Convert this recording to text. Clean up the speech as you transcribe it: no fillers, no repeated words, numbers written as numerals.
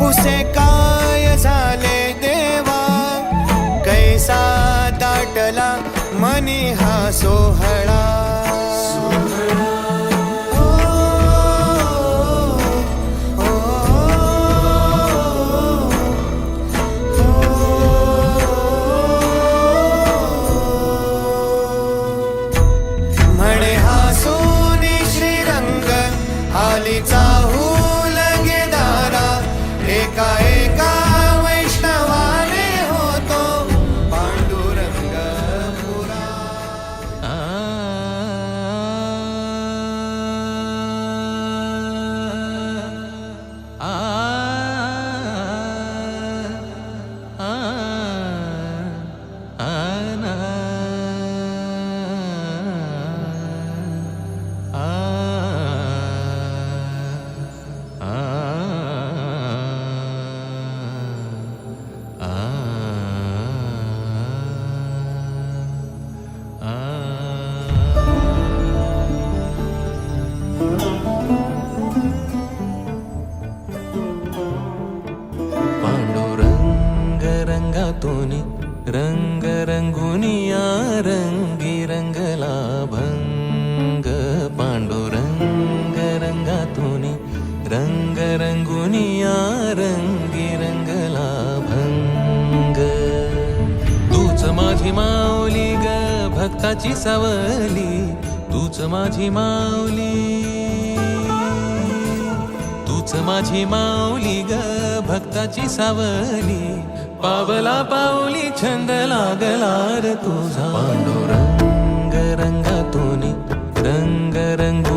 पुसे काय झाले देवा, कैसा दाटला मनी हा सोहळा. म्हणे हासूनी श्रीरंग हालीचा हूल गेदारा, एका एका वैष्णवाने होतो पांडुरंग पुरा. पांडुरंग रंगातूनी रंग रंगुनिया रंगी रंगला भंग. पांडुरंग रंगातूनी रंग रंगुनिया रंगी रंगला भंग. तूच माझी माऊली ग भक्ताची सावली, तूच माझी माऊली, तूच माझी माऊली ग भक्ताची सावली. पावला पाऊली छंद लागला र तुझा. पांडुरंग रंगातूनी रंग रंग